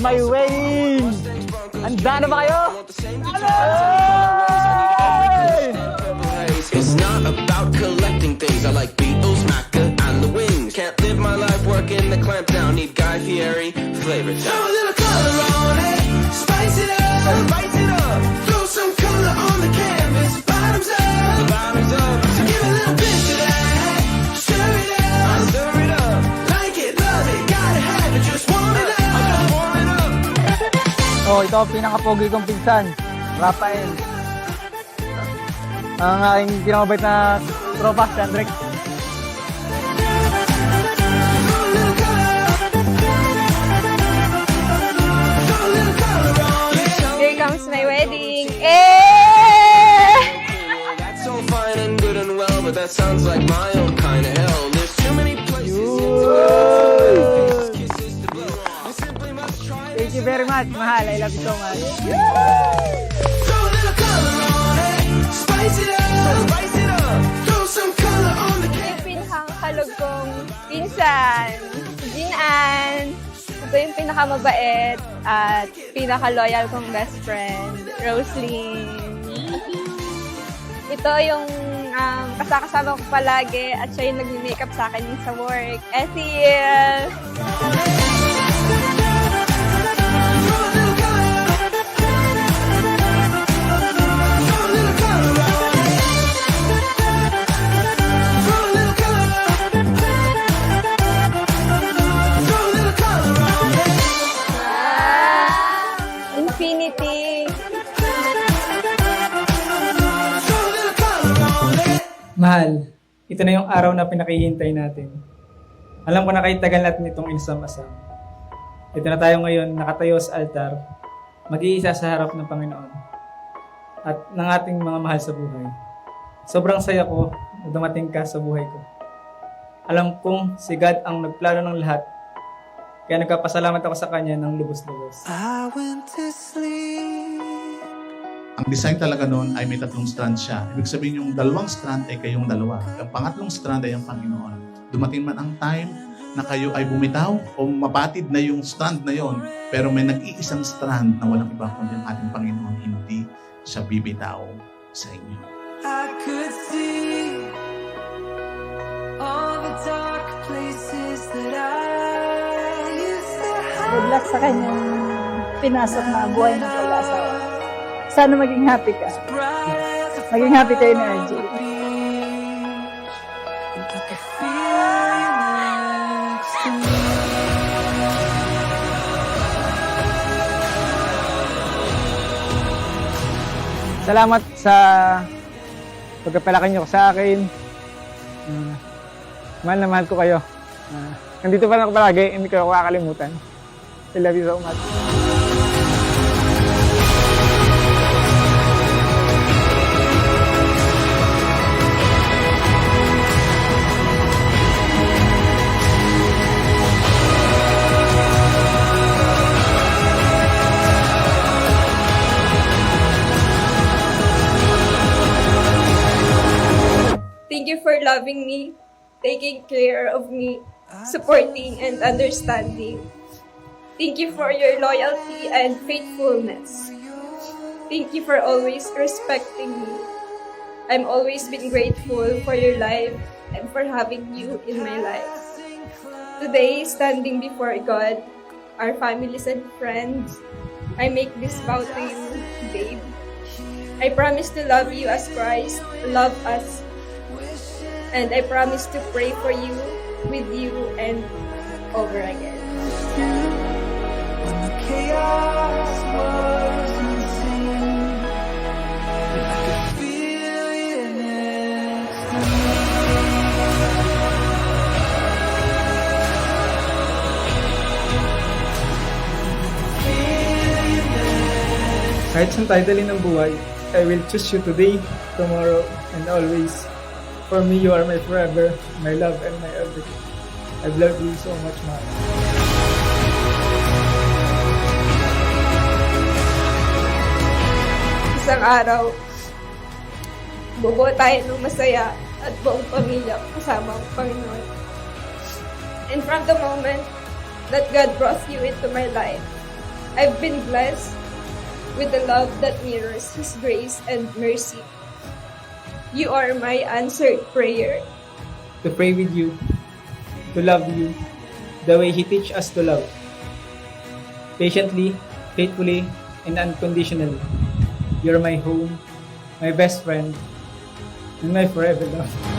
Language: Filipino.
my wedding! Handa na ba kayo? It's not about collecting things. I like Beatles, Macca, and the Wings. Can't live my life working the clamp down. Need Guy Fieri, flavor town. Throw a little color on it, spice it up, spice it up. Throw some color on the canvas, bottoms up, bottoms up. So give a little bit to that, stir it up, stir it up. Like it, love it, gotta have it, just warm it up, just warm it up. Oh, ito ang pinaka-pogi kong pinsan, Rafael. Ang aking pinakabait na tropa, si Andrek. Here comes my wedding. That's so fine and good and well, but that sounds like my own kind of hell. There's too many places. Kisses to blow on. I simply must try. Thank you very much, mahal. I love you so much. Throw a little color on it, spice it up, spice it up. Throw some color on the Ito yung pinakakalog kong pinsan, si Jin'an. Ito yung pinakamabait at pinaka-loyal kong best friend, Roslyn. Ito yung kasakasama ko palagi at siya yung nag-makeup sa akin sa work, Ethel. Infinity. Mahal, ito na yung araw na pinakihintay natin. Alam ko na kahit tagal natin itong insam-asam. Ito na tayo ngayon, nakatayo sa altar, mag-iisa sa harap ng Panginoon at ng ating mga mahal sa buhay. Sobrang saya ko na dumating ka sa buhay ko. Alam kong si God ang nagplano ng lahat, kaya nagkapasalamat ako sa Kanya ng lubos-lubos. I went to sleep. Ang design talaga noon ay may tatlong strand siya. Ibig sabihin yung dalawang strand ay kayong dalawa. Ang pangatlong strand ay ang Panginoon. Dumating man ang time na kayo ay bumitaw o mapatid na yung strand na yon, pero may nag-iisang strand na walang iba kundi ang ating Panginoon. Hindi siya bibitaw sa inyo. I could see all the dark places that I used to hide. Good luck sa kanyang pinasok na buhay ng pag-asawa. Sana maging happy ka. Maging happy kayo ni RJ. Salamat sa pagkapalaki niyo sa akin. Mahal na mahal ko kayo. Nandito pa lang ako palagi, hindi ko kakalimutan. I love you so much. Thank you for loving me, taking care of me, supporting and understanding. Thank you for your loyalty and faithfulness. Thank you for always respecting me. I'm always been grateful for your life and for having you in my life. Today, standing before God, our families and friends, I make this vow to you, babe. I promise to love you as Christ loved us. And I promise to pray for you, with you, and over again. When the chaos was insane, I could feel you next to me. Kahit saan tayo dalhin ng buhay, I will choose you today, tomorrow, and always. For me, you are my forever, my love, and my everything. I've loved you so much, Mahal. Isang araw, bubuo tayo ng masaya at buong pamilya kasama ang Panginoon. And from the moment that God brought you into my life, I've been blessed with the love that mirrors His grace and mercy. You are my answered prayer. To pray with you, to love you, the way He teach us to love. Patiently, faithfully, and unconditionally. You're my home, my best friend, and my forever love.